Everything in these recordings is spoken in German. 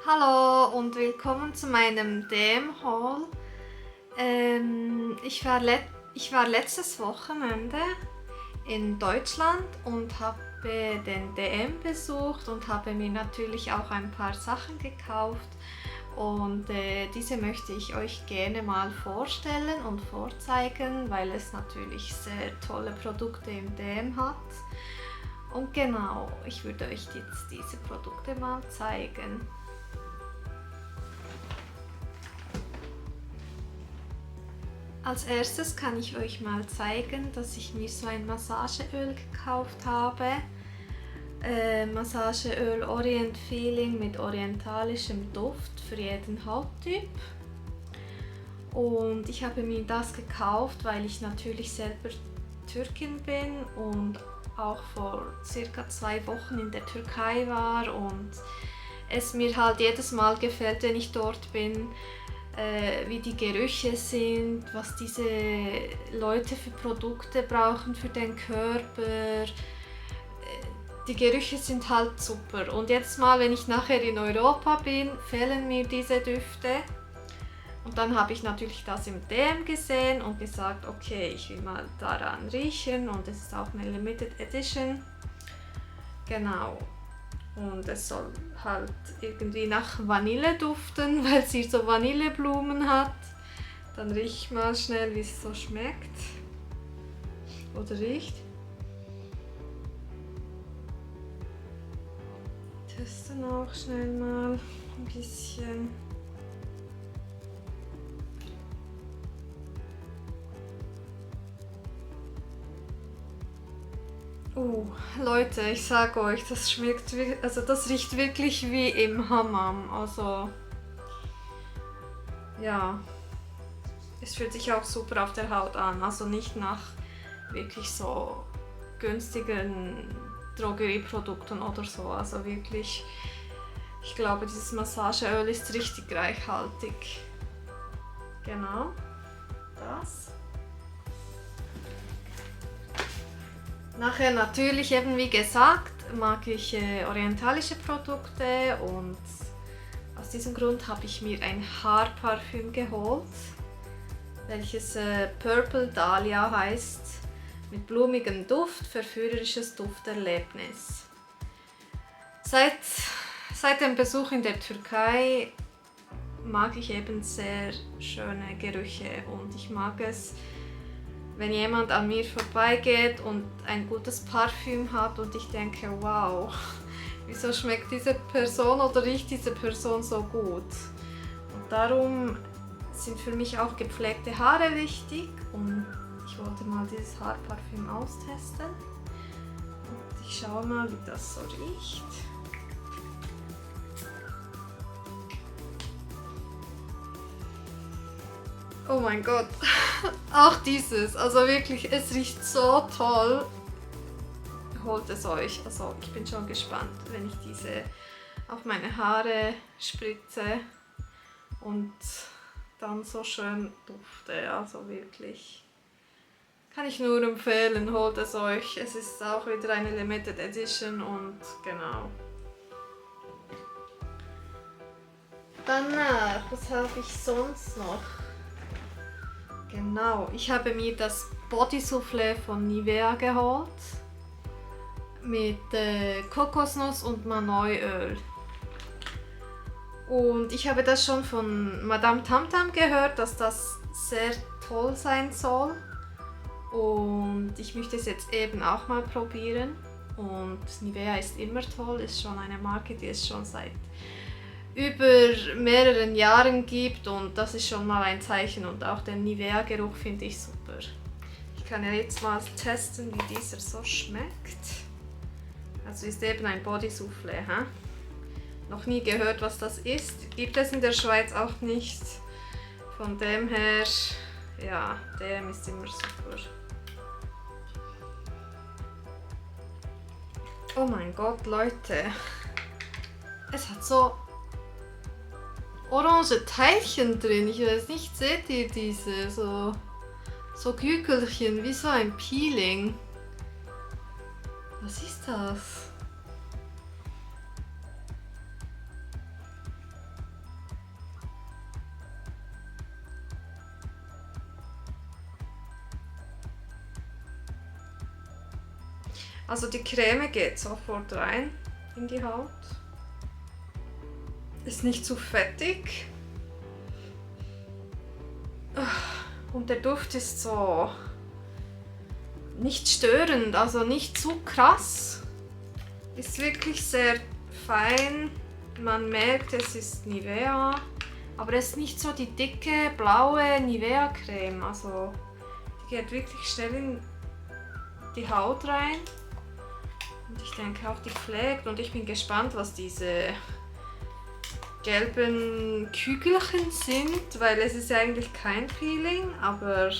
Hallo und willkommen zu meinem DM-Haul. Ich war letztes Wochenende in Deutschland und habe den DM besucht und habe mir natürlich auch ein paar Sachen gekauft. Und diese möchte ich euch gerne mal vorstellen und vorzeigen, weil es natürlich sehr tolle Produkte im DM hat. Und genau, ich würde euch jetzt diese Produkte mal zeigen. Als erstes kann ich euch mal zeigen, dass ich mir so ein Massageöl gekauft habe. Massageöl Orient Feeling mit orientalischem Duft für jeden Hauttyp. Und ich habe mir das gekauft, weil ich natürlich selber Türkin bin und auch vor circa 2 Wochen in der Türkei war und es mir halt jedes Mal gefällt, wenn ich dort bin, wie die Gerüche sind, was diese Leute für Produkte brauchen für den Körper. Die Gerüche sind halt super. Und jetzt mal, wenn ich nachher in Europa bin, fehlen mir diese Düfte. Und dann habe ich natürlich das im DM gesehen und gesagt, okay, ich will mal daran riechen und es ist auch eine Limited Edition. Genau. Und es soll halt irgendwie nach Vanille duften, weil sie so Vanilleblumen hat. Dann riech ich mal schnell, wie es so schmeckt. Oder riecht. Testen auch schnell mal ein bisschen. Leute, ich sag euch, das schmeckt, also das riecht wirklich wie im Hammam. Also ja, es fühlt sich auch super auf der Haut an. Also nicht nach wirklich so günstigen Drogerieprodukten oder so. Also wirklich, ich glaube, dieses Massageöl ist richtig reichhaltig. Genau, das. Nachher natürlich eben wie gesagt mag ich orientalische Produkte und aus diesem Grund habe ich mir ein Haarparfüm geholt, welches Purple Dahlia heißt, mit blumigem Duft, verführerisches Dufterlebnis. Seit dem Besuch in der Türkei mag ich eben sehr schöne Gerüche und ich mag es, wenn jemand an mir vorbeigeht und ein gutes Parfüm hat und ich denke, wow, wieso schmeckt diese Person oder riecht diese Person so gut? Und darum sind für mich auch gepflegte Haare wichtig und ich wollte mal dieses Haarparfüm austesten. Und ich schaue mal, wie das so riecht. Oh mein Gott, auch dieses, also wirklich, es riecht so toll. Holt es euch, also ich bin schon gespannt, wenn ich diese auf meine Haare spritze und dann so schön dufte, also wirklich. Kann ich nur empfehlen, holt es euch. Es ist auch wieder eine Limited Edition und genau. Danach, was habe ich sonst noch? Genau, ich habe mir das Body Soufflé von Nivea geholt mit Kokosnuss und Manoi-Öl. Und ich habe das schon von Madame Tamtam gehört, dass das sehr toll sein soll. Und ich möchte es jetzt eben auch mal probieren. Und Nivea ist immer toll, ist schon eine Marke, die es schon seit über mehreren Jahren gibt und das ist schon mal ein Zeichen und auch den Nivea-Geruch finde ich super. Ich kann ja jetzt mal testen, wie dieser so schmeckt. Also ist eben ein Body Soufflé, hä? Noch nie gehört, was das ist. Gibt es in der Schweiz auch nicht. Von dem her, ja, DM ist immer super. Oh mein Gott, Leute. Es hat so orange Teilchen drin. Ich weiß nicht, seht ihr diese? So Kügelchen, wie so ein Peeling. Was ist das? Also die Creme geht sofort rein in die Haut. Ist nicht zu fettig. Und der Duft ist so nicht störend, also nicht zu krass. Ist wirklich sehr fein. Man merkt, es ist Nivea. Aber es ist nicht so die dicke, blaue Nivea-Creme. Also die geht wirklich schnell in die Haut rein. Und ich denke auch, die pflegt. Und ich bin gespannt, was diese gelben Kügelchen sind, weil es ist ja eigentlich kein Peeling, aber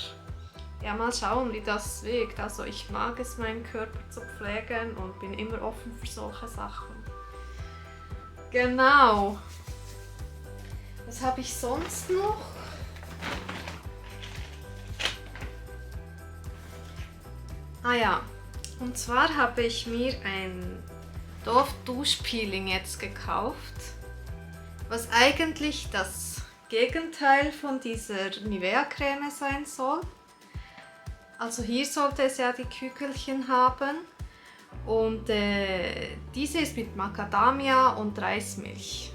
ja, mal schauen, wie das wirkt. Also ich mag es, meinen Körper zu pflegen und bin immer offen für solche Sachen. Genau. Was habe ich sonst noch? Ah ja, und zwar habe ich mir ein Dove Duschpeeling jetzt gekauft, was eigentlich das Gegenteil von dieser Nivea-Creme sein soll. Also hier sollte es ja die Kügelchen haben und diese ist mit Macadamia und Reismilch.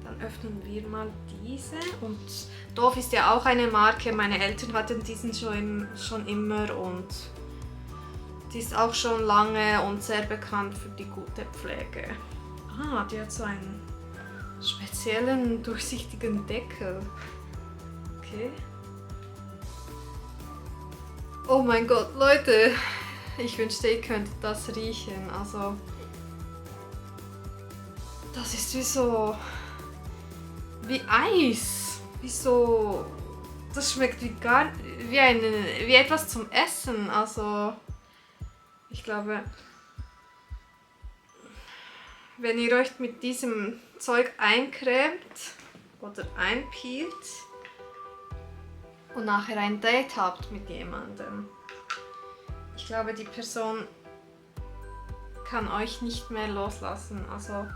Dann öffnen wir mal diese und Dove ist ja auch eine Marke, meine Eltern hatten diesen schon immer und die ist auch schon lange und sehr bekannt für die gute Pflege. Ah, die hat so einen speziellen durchsichtigen Deckel. Okay. Oh mein Gott, Leute, ich wünschte, ihr könntet das riechen. Also, das ist wie Eis. Das schmeckt wie etwas zum Essen. Also, ich glaube, wenn ihr euch mit diesem Zeug eincremt oder einpeelt und nachher ein Date habt mit jemandem, ich glaube, die Person kann euch nicht mehr loslassen. Also,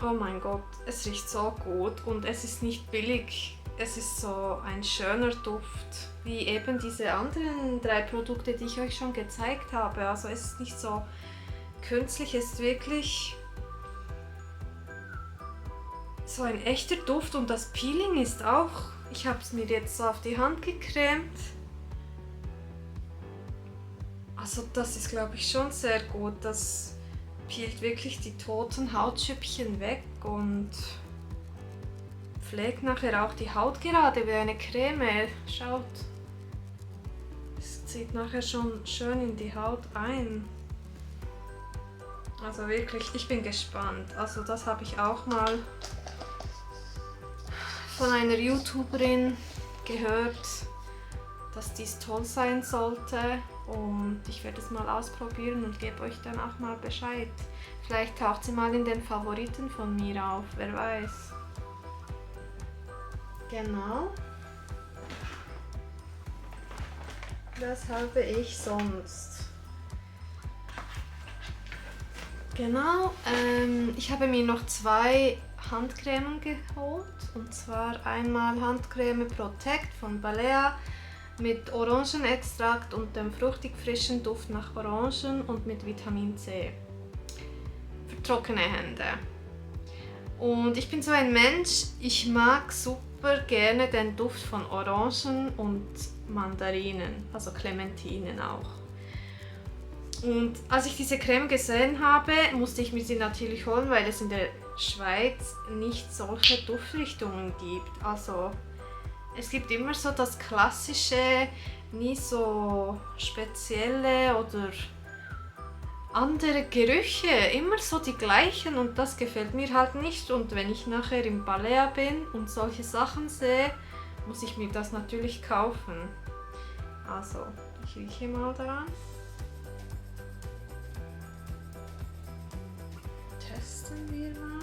oh mein Gott, es riecht so gut und es ist nicht billig. Es ist so ein schöner Duft, wie eben diese anderen 3 Produkte, die ich euch schon gezeigt habe. Also es ist nicht so künstlich, es ist wirklich so ein echter Duft und das Peeling ist auch, ich habe es mir jetzt so auf die Hand gecremt. Also das ist, glaube ich, schon sehr gut. Das peelt wirklich die toten Hautschüppchen weg und pflegt nachher auch die Haut gerade wie eine Creme. Schaut, es zieht nachher schon schön in die Haut ein. Also wirklich, ich bin gespannt. Also das habe ich auch mal von einer YouTuberin gehört, dass dies toll sein sollte. Und ich werde es mal ausprobieren und gebe euch dann auch mal Bescheid. Vielleicht taucht sie mal in den Favoriten von mir auf, wer weiß. Genau. Was habe ich sonst? Genau, ich habe mir noch 2 Handcremen geholt. Und zwar einmal Handcreme Protect von Balea mit Orangenextrakt und dem fruchtig frischen Duft nach Orangen und mit Vitamin C. Für trockene Hände. Und ich bin so ein Mensch, ich mag super gerne den Duft von Orangen und Mandarinen, also Clementinen auch. Und als ich diese Creme gesehen habe, musste ich mir sie natürlich holen, weil es in der Schweiz nicht solche Duftrichtungen gibt. Also es gibt immer so das klassische, nie so spezielle oder andere Gerüche, immer so die gleichen und das gefällt mir halt nicht. Und wenn ich nachher im Balea bin und solche Sachen sehe, muss ich mir das natürlich kaufen. Also, ich rieche mal daran. Testen wir mal.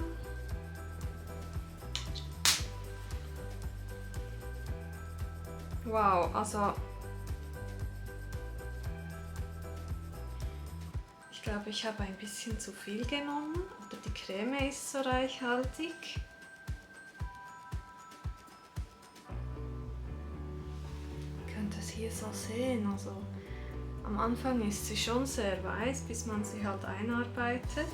Wow, also ich glaube, ich habe ein bisschen zu viel genommen oder die Creme ist so reichhaltig. Ihr könnt es hier so sehen, also Am Anfang ist sie schon sehr weiß, bis man sie halt einarbeitet.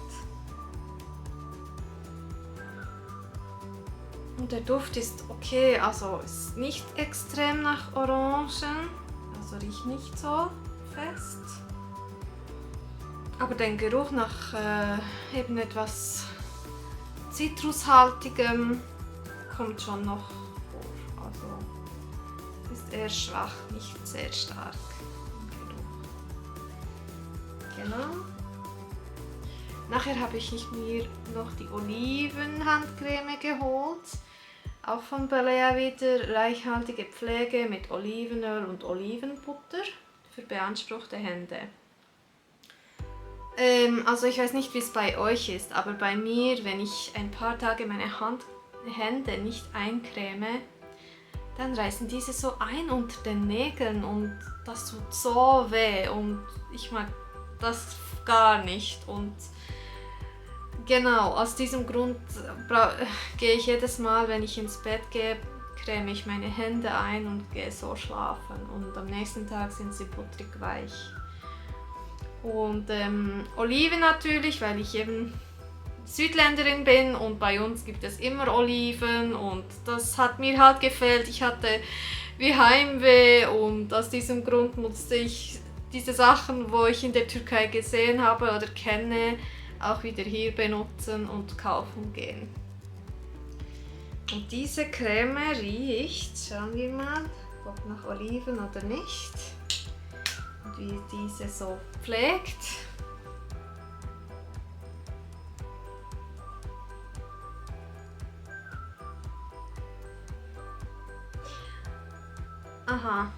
Und der Duft ist okay, also ist nicht extrem nach Orangen, also riecht nicht so fest. Aber den Geruch nach eben etwas Zitrushaltigem kommt schon noch vor. Also ist eher schwach, nicht sehr stark im Geruch. Genau. Nachher habe ich mir noch die Olivenhandcreme geholt. Auch von Balea wieder, reichhaltige Pflege mit Olivenöl und Olivenbutter für beanspruchte Hände. Also ich weiß nicht, wie es bei euch ist, aber bei mir, wenn ich ein paar Tage meine Hände nicht eincreme, dann reißen diese so ein unter den Nägeln und das tut so weh und ich mag das gar nicht. Und genau, aus diesem Grund gehe ich jedes Mal, wenn ich ins Bett gehe, creme ich meine Hände ein und gehe so schlafen. Und am nächsten Tag sind sie butterig weich. Und Oliven natürlich, weil ich eben Südländerin bin und bei uns gibt es immer Oliven und das hat mir halt gefällt. Ich hatte wie Heimweh und aus diesem Grund musste ich diese Sachen, wo ich in der Türkei gesehen habe oder kenne, auch wieder hier benutzen und kaufen gehen. Und diese Creme riecht, schauen wir mal, ob nach Oliven oder nicht. Und wie diese so pflegt. Aha,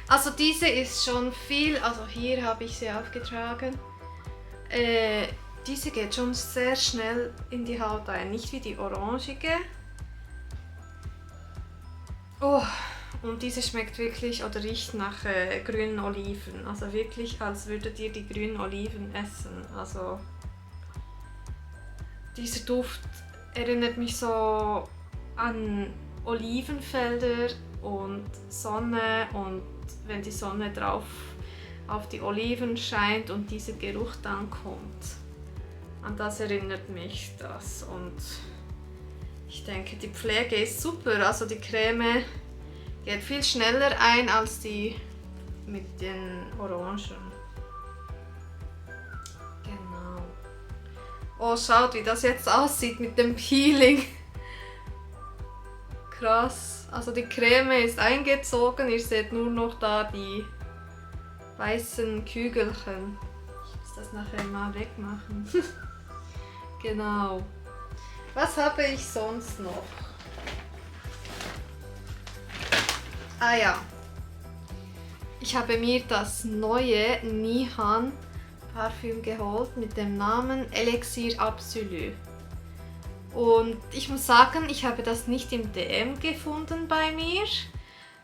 also diese ist schon viel, also hier habe ich sie aufgetragen. Diese geht schon sehr schnell in die Haut ein, nicht wie die orangige. Oh, und diese schmeckt wirklich oder riecht nach grünen Oliven. Also wirklich, als würdet ihr die grünen Oliven essen. Also dieser Duft erinnert mich so an Olivenfelder und Sonne und wenn die Sonne drauf auf die Oliven scheint und dieser Geruch dann kommt. An das erinnert mich das und ich denke, die Pflege ist super. Also die Creme geht viel schneller ein als die mit den Orangen. Genau. Oh, schaut, wie das jetzt aussieht mit dem Peeling. Krass. Also die Creme ist eingezogen. Ihr seht nur noch da die weißen Kügelchen. Ich muss das nachher mal wegmachen. Genau. Was habe ich sonst noch? Ah ja. Ich habe mir das neue Nihan Parfüm geholt mit dem Namen Elixir Absolu. Und ich muss sagen, ich habe das nicht im DM gefunden bei mir,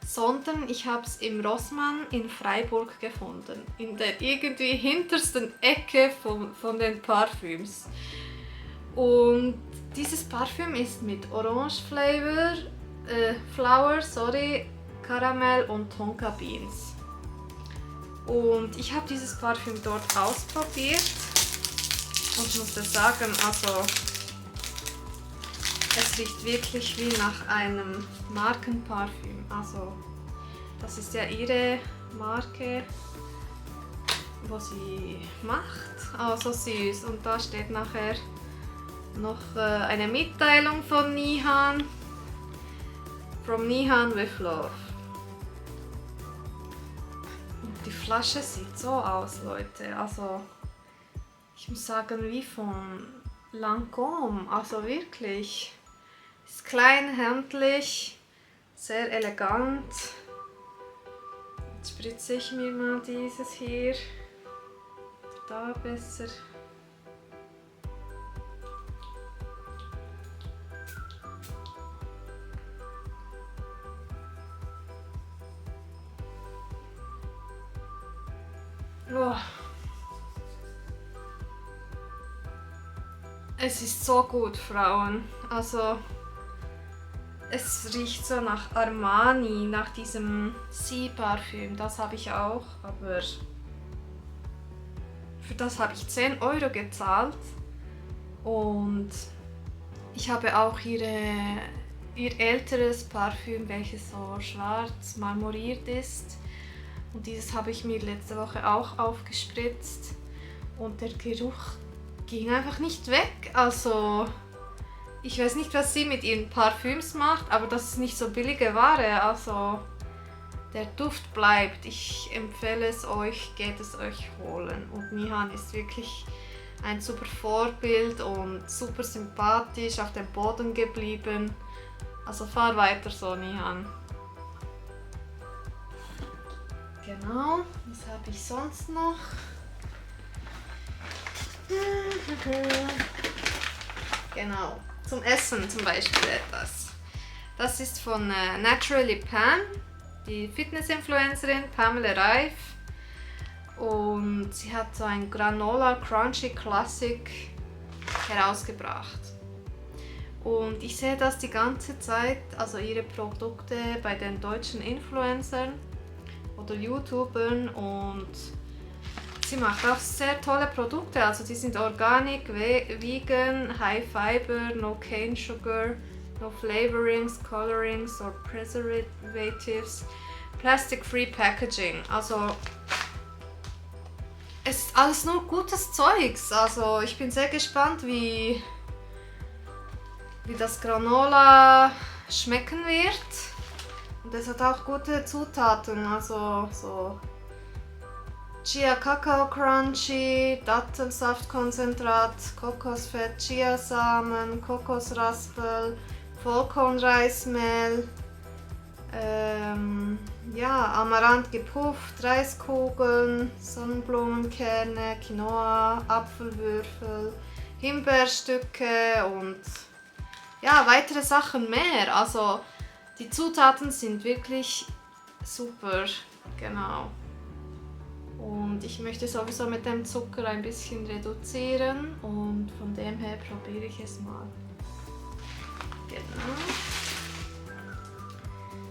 sondern ich habe es im Rossmann in Freiburg gefunden. In der irgendwie hintersten Ecke von den Parfüms. Und dieses Parfüm ist mit Orange Flower, Karamell und Tonka Beans. Und ich habe dieses Parfüm dort ausprobiert und ich musste sagen, also es riecht wirklich wie nach einem Markenparfüm. Also das ist ja ihre Marke, wo sie macht. Oh, so süß. Und da steht nachher noch eine Mitteilung von Nihan. From Nihan with Love. Und die Flasche sieht so aus, Leute. Also ich muss sagen, wie von Lancôme. Also wirklich. Ist klein, handlich, sehr elegant. Jetzt spritze ich mir mal dieses hier. Da besser. Oh. Es ist so gut, Frauen. Also es riecht so nach Armani, nach diesem Sea-Parfüm. Das habe ich auch, aber für das habe ich 10 Euro gezahlt. Und ich habe auch ihr älteres Parfüm, welches so schwarz marmoriert ist. Und dieses habe ich mir letzte Woche auch aufgespritzt. Und der Geruch ging einfach nicht weg. Also, ich weiß nicht, was sie mit ihren Parfüms macht, aber das ist nicht so billige Ware. Also, der Duft bleibt. Ich empfehle es euch, geht es euch holen. Und Nihan ist wirklich ein super Vorbild und super sympathisch, auf dem Boden geblieben. Also fahr weiter so, Nihan. Genau, was habe ich sonst noch? Genau, zum Essen zum Beispiel etwas. Das ist von Naturally Pam, die Fitness-Influencerin Pamela Reif. Und sie hat so ein Granola Crunchy Classic herausgebracht. Und ich sehe das die ganze Zeit, also ihre Produkte bei den deutschen Influencern oder YouTubern, und sie macht auch sehr tolle Produkte. Also die sind organic, vegan, high fiber, no cane sugar, no flavorings, colorings or preservatives, plastic free packaging. Also es ist alles nur gutes Zeugs. Also ich bin sehr gespannt, wie das Granola schmecken wird. Und es hat auch gute Zutaten, also so Chia Kakao Crunchy, Dattelsaftkonzentrat, Kokosfett, Chiasamen, Kokosraspel, Vollkornreismehl, Amaranth gepufft, Reiskugeln, Sonnenblumenkerne, Quinoa, Apfelwürfel, Himbeerstücke und ja, weitere Sachen mehr. Also die Zutaten sind wirklich super, genau. Und ich möchte sowieso mit dem Zucker ein bisschen reduzieren und von dem her probiere ich es mal. Genau.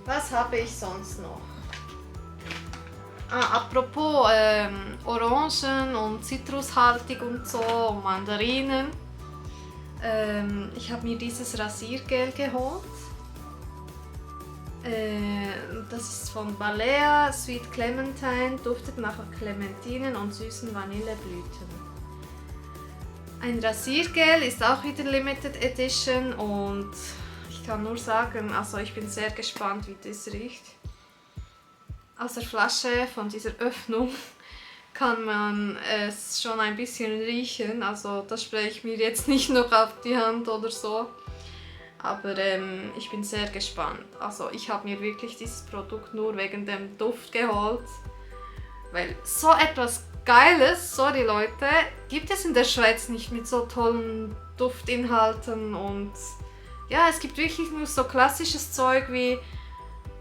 Was habe ich sonst noch? Apropos Orangen und zitrushaltig und so und Mandarinen. Ich habe mir dieses Rasiergel geholt. Das ist von Balea, Sweet Clementine, duftet nach Clementinen und süßen Vanilleblüten. Ein Rasiergel, ist auch wieder Limited Edition und ich kann nur sagen, also ich bin sehr gespannt, wie das riecht. Aus der Flasche, von dieser Öffnung, kann man es schon ein bisschen riechen. Also das spraye ich mir jetzt nicht noch auf die Hand oder so. Aber ich bin sehr gespannt. Also ich habe mir wirklich dieses Produkt nur wegen dem Duft geholt. Weil so etwas Geiles, sorry Leute, gibt es in der Schweiz nicht mit so tollen Duftinhalten. Und ja, es gibt wirklich nur so klassisches Zeug wie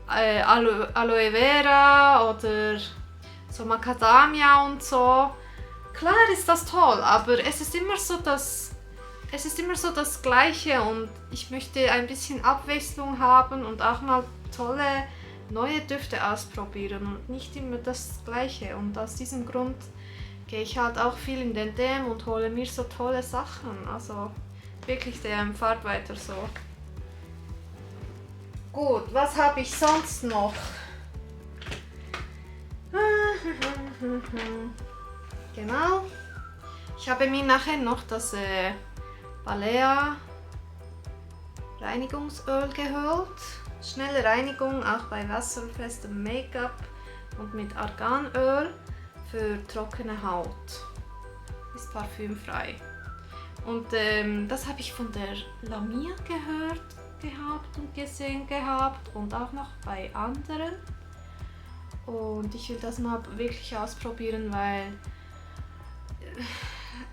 Aloe Vera oder so Macadamia und so. Klar ist das toll, aber es ist immer so das Gleiche und ich möchte ein bisschen Abwechslung haben und auch mal tolle neue Düfte ausprobieren und nicht immer das Gleiche. Und aus diesem Grund gehe ich halt auch viel in den DM und hole mir so tolle Sachen. Also wirklich DM, fahrt weiter so. Gut, was habe ich sonst noch? Genau. Ich habe mir nachher noch das Balea Reinigungsöl geholt. Schnelle Reinigung auch bei wasserfestem Make-up und mit Arganöl für trockene Haut. Ist parfümfrei. Und das habe ich von der Lamia gehört gehabt und gesehen gehabt und auch noch bei anderen. Und ich will das mal wirklich ausprobieren, weil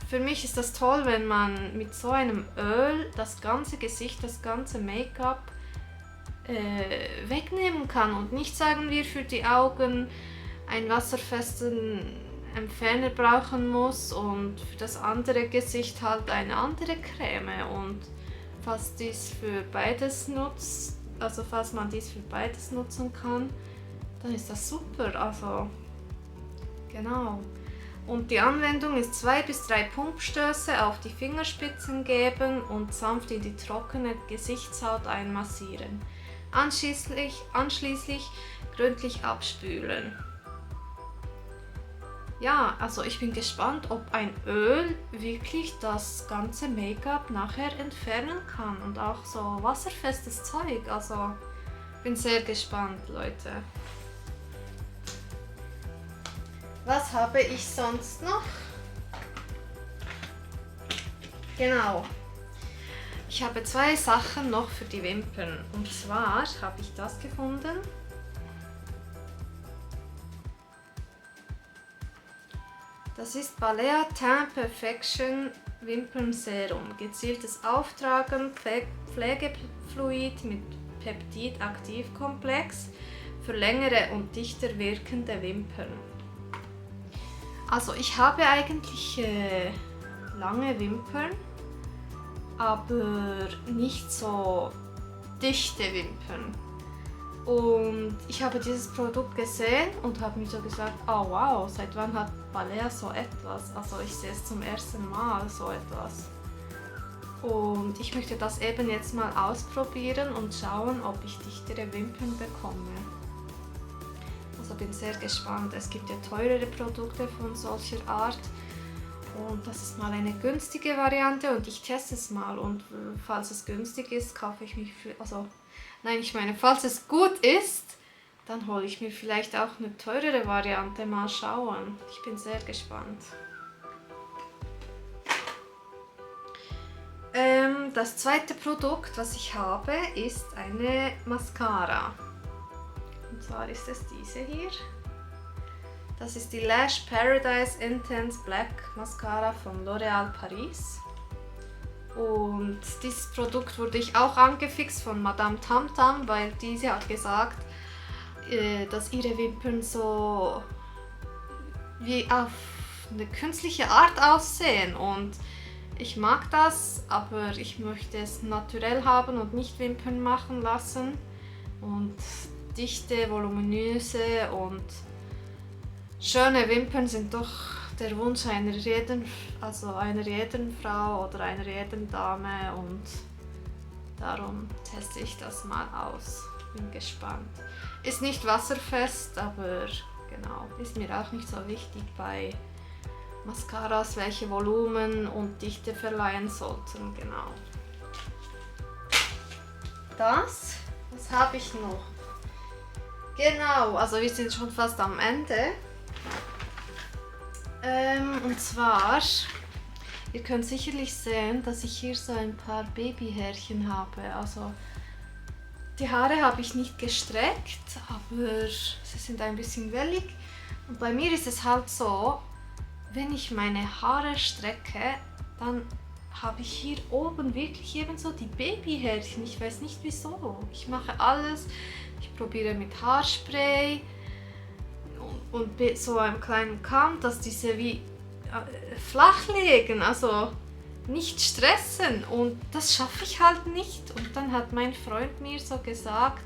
für mich ist das toll, wenn man mit so einem Öl das ganze Gesicht, das ganze Make-up wegnehmen kann und nicht, sagen wir, für die Augen einen wasserfesten Entferner brauchen muss und für das andere Gesicht halt eine andere Creme. Und falls man dies für beides nutzen kann, dann ist das super. Also genau. Und die Anwendung ist 2 bis 3 Pumpstöße auf die Fingerspitzen geben und sanft in die trockene Gesichtshaut einmassieren. Anschließend gründlich abspülen. Ja, also ich bin gespannt, ob ein Öl wirklich das ganze Make-up nachher entfernen kann und auch so wasserfestes Zeug. Also bin sehr gespannt, Leute. Was habe ich sonst noch? Genau. Ich habe 2 Sachen noch für die Wimpern. Und zwar habe ich das gefunden. Das ist Balea Teint Perfection Wimpernserum. Gezieltes Auftragen, Pflegefluid mit Peptid-Aktivkomplex für längere und dichter wirkende Wimpern. Also ich habe eigentlich lange Wimpern, aber nicht so dichte Wimpern. Und ich habe dieses Produkt gesehen und habe mir so gesagt, oh wow, seit wann hat Balea so etwas? Also ich sehe es zum ersten Mal so etwas. Und ich möchte das eben jetzt mal ausprobieren und schauen, ob ich dichtere Wimpern bekomme. Also bin sehr gespannt. Es gibt ja teurere Produkte von solcher Art. Und das ist mal eine günstige Variante und ich teste es mal. Und falls es günstig ist, kaufe ich mich für... falls es gut ist, dann hole ich mir vielleicht auch eine teurere Variante. Mal schauen. Ich bin sehr gespannt. Das zweite Produkt, was ich habe, ist eine Mascara. Und zwar ist es diese hier. Das ist die Lash Paradise Intense Black Mascara von L'Oréal Paris. Und dieses Produkt wurde ich auch angefixt von Madame Tamtam, weil diese hat gesagt, dass ihre Wimpern so wie auf eine künstliche Art aussehen. Und ich mag das, aber ich möchte es naturell haben und nicht Wimpern machen lassen. Und dichte, voluminöse und schöne Wimpern sind doch der Wunsch einer jeden Frau oder einer jeden Dame und darum teste ich das mal aus. Bin gespannt. Ist nicht wasserfest, aber genau, ist mir auch nicht so wichtig bei Mascaras, welche Volumen und Dichte verleihen sollten, genau. Was habe ich noch? Genau, also wir sind schon fast am Ende. Und zwar, ihr könnt sicherlich sehen, dass ich hier so ein paar Babyhärchen habe. Also die Haare habe ich nicht gestreckt, aber sie sind ein bisschen wellig. Und bei mir ist es halt so, wenn ich meine Haare strecke, dann habe ich hier oben wirklich eben so die Babyhärchen. Ich weiß nicht wieso. Ich mache alles. Ich probiere mit Haarspray und so einem kleinen Kamm, dass diese wie flach liegen, also nicht stressen. Und das schaffe ich halt nicht. Und dann hat mein Freund mir so gesagt,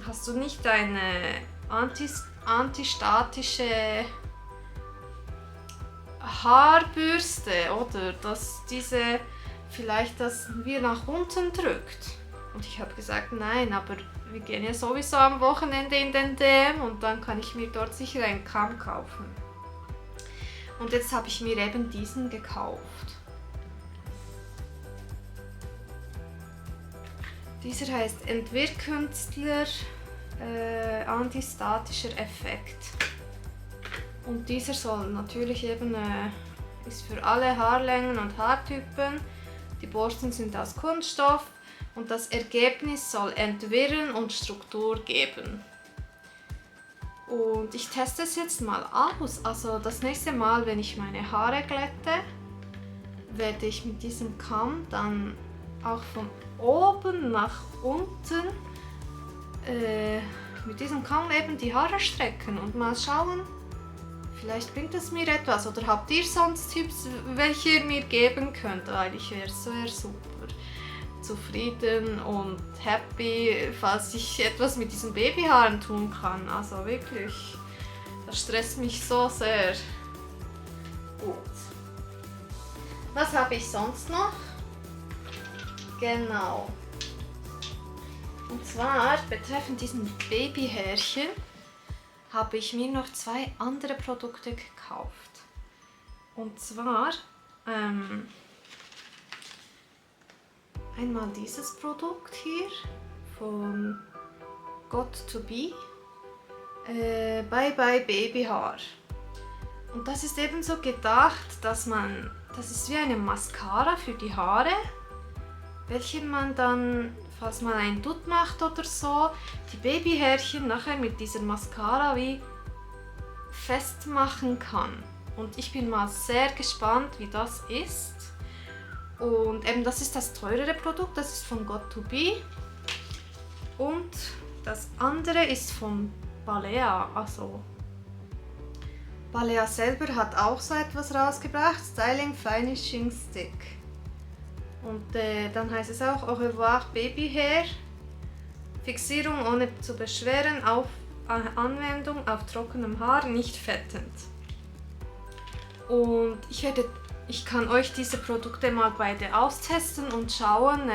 hast du nicht eine antistatische Haarbürste, oder? Dass diese vielleicht das wir nach unten drückt. Und ich habe gesagt, nein, aber wir gehen ja sowieso am Wochenende in den DM und dann kann ich mir dort sicher einen Kamm kaufen. Und jetzt habe ich mir eben diesen gekauft. Dieser heißt Entwirrkünstler antistatischer Effekt. Und dieser soll natürlich eben, ist für alle Haarlängen und Haartypen. Die Borsten sind aus Kunststoff und das Ergebnis soll entwirren und Struktur geben. Und ich teste es jetzt mal aus. Also das nächste Mal, wenn ich meine Haare glätte, werde ich mit diesem Kamm dann auch von oben nach unten mit diesem Kamm eben die Haare strecken und mal schauen, vielleicht bringt es mir etwas. Oder habt ihr sonst Tipps, welche ihr mir geben könnt? Weil ich wäre sehr super zufrieden und happy, falls ich etwas mit diesen Babyhaaren tun kann. Also wirklich, Das stresst mich so sehr. Gut. Was habe ich sonst noch? Genau. Und zwar betreffend diesen Babyhärchen habe ich mir noch 2 andere Produkte gekauft. Und zwar einmal dieses Produkt hier von Got2b. Bye Bye Babyhaar. Und das ist ebenso gedacht, das ist wie eine Mascara für die Haare, welche man dann, falls man ein Dutt macht oder so, die Babyhärchen nachher mit dieser Mascara wie festmachen kann. Und ich bin mal sehr gespannt, wie das ist. Und eben das ist das teurere Produkt, das ist von Got2b. Und das andere ist von Balea, also Balea selber hat auch so etwas rausgebracht, Styling Finishing Stick. Und dann heißt es auch Au revoir Baby Hair, Fixierung ohne zu beschweren, auf Anwendung auf trockenem Haar, nicht fettend. Und ich kann euch diese Produkte mal beide austesten und schauen,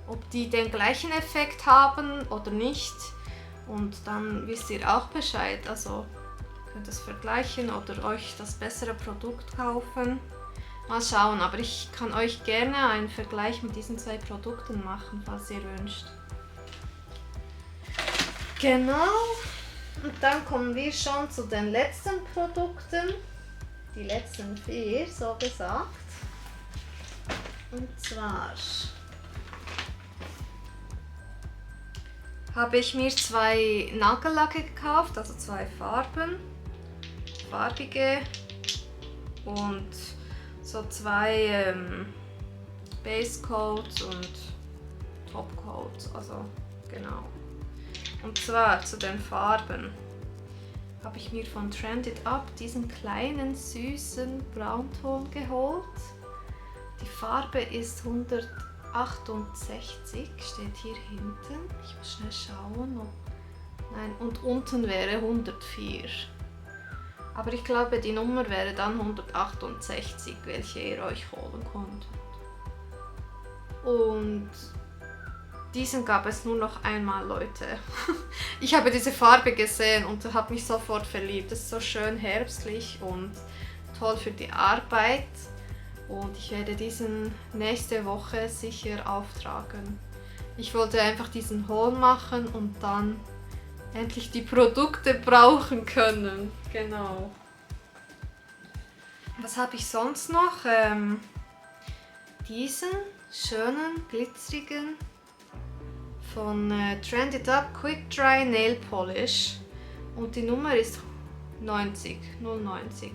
ob die den gleichen Effekt haben oder nicht. Und dann wisst ihr auch Bescheid, also könnt es vergleichen oder euch das bessere Produkt kaufen. Mal schauen, aber ich kann euch gerne einen Vergleich mit diesen 2 Produkten machen, falls ihr wünscht. Genau, und dann kommen wir schon zu den letzten Produkten, die letzten 4, so gesagt. Und zwar habe ich mir 2 Nagellacke gekauft, also 2 Farben, farbige und so 2 Base Coats und Top Coats, also genau. Und zwar zu den Farben habe ich mir von Trended Up diesen kleinen süßen Braunton geholt. Die Farbe ist 168, steht hier hinten. Ich muss schnell schauen. Nein, und unten wäre 104. Aber ich glaube, die Nummer wäre dann 168, welche ihr euch holen könnt. Und diesen gab es nur noch einmal, Leute. Ich habe diese Farbe gesehen und habe mich sofort verliebt. Es ist so schön herbstlich und toll für die Arbeit. Und ich werde diesen nächste Woche sicher auftragen. Ich wollte einfach diesen Haul machen und dann endlich die Produkte brauchen können. Genau. Was habe ich sonst noch? Diesen schönen, glitzerigen von Trended Up Quick Dry Nail Polish. Und die Nummer ist 90, 090.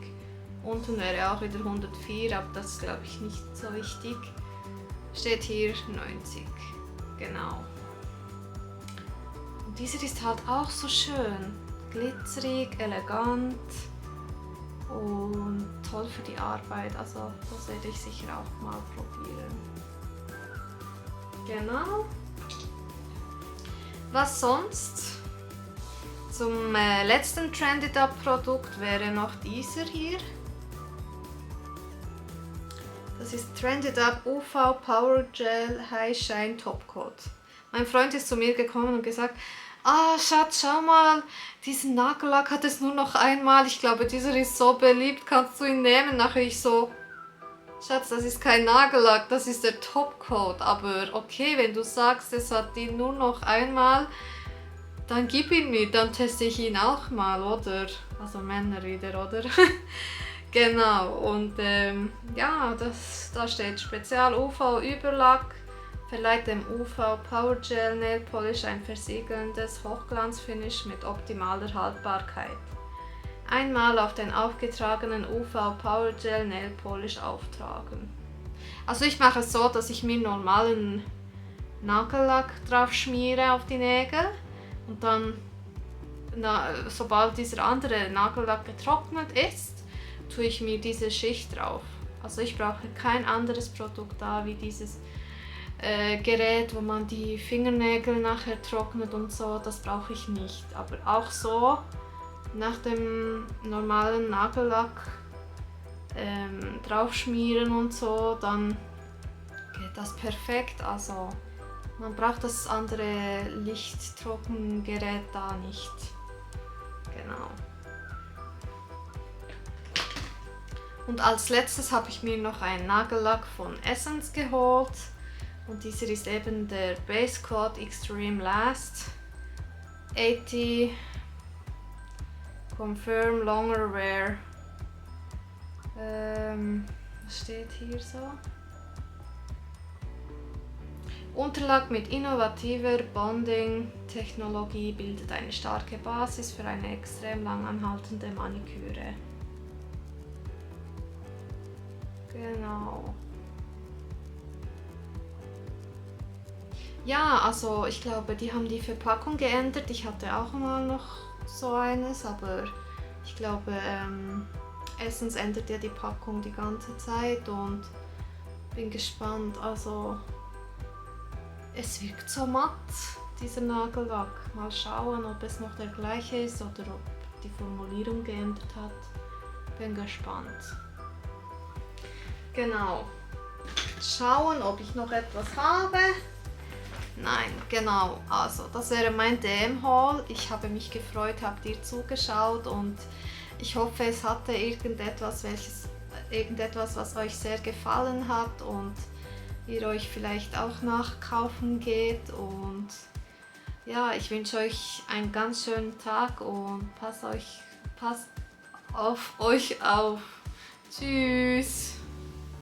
Unten wäre auch wieder 104, aber das ist, glaube ich, nicht so wichtig. Steht hier 90. Genau. Und dieser ist halt auch so schön. Glitzerig, elegant und toll für die Arbeit. Also das werde ich sicher auch mal probieren. Genau. Was sonst? Zum letzten Trended Up Produkt wäre noch dieser hier. Das ist Trended Up UV Power Gel High Shine Top Coat. Mein Freund ist zu mir gekommen und gesagt, Schatz, schau mal, diesen Nagellack hat es nur noch einmal. Ich glaube, dieser ist so beliebt, kannst du ihn nehmen? Nachher ich so, Schatz, das ist kein Nagellack, das ist der Top Coat. Aber okay, wenn du sagst, es hat ihn nur noch einmal, dann gib ihn mir, dann teste ich ihn auch mal, oder? Also Männer wieder, oder? Genau, und ja, da steht Spezial UV Überlack, verleiht dem UV Power Gel Nail Polish ein versiegelndes Hochglanzfinish mit optimaler Haltbarkeit. Einmal auf den aufgetragenen UV Power Gel Nail Polish auftragen. Also ich mache es so, dass ich mir normalen Nagellack drauf schmiere auf die Nägel und dann, sobald dieser andere Nagellack getrocknet ist, tue ich mir diese Schicht drauf. Also ich brauche kein anderes Produkt da, wie dieses Gerät, wo man die Fingernägel nachher trocknet und so, das brauche ich nicht. Aber auch so nach dem normalen Nagellack draufschmieren und so, dann geht das perfekt. Also man braucht das andere Lichttrockengerät da nicht. Genau. Und als letztes habe ich mir noch einen Nagellack von Essence geholt. Und dieser ist eben der Base Coat Extreme Last 80 Confirm Longer Wear. Was steht hier so? Unterlag mit innovativer Bonding-Technologie bildet eine starke Basis für eine extrem lang anhaltende Maniküre. Genau. Ja, also ich glaube, die haben die Verpackung geändert. Ich hatte auch mal noch so eines, aber ich glaube, Essence ändert ja die Packung die ganze Zeit und bin gespannt. Also es wirkt so matt, dieser Nagellack. Mal schauen, ob es noch der gleiche ist oder ob die Formulierung geändert hat. Bin gespannt. Genau. Schauen, ob ich noch etwas habe. Nein, genau. Also, das wäre mein DM-Haul. Ich habe mich gefreut, habt ihr zugeschaut und ich hoffe, es hatte irgendetwas, was euch sehr gefallen hat und ihr euch vielleicht auch nachkaufen geht. Und ja, ich wünsche euch einen ganz schönen Tag und passt auf euch auf. Tschüss!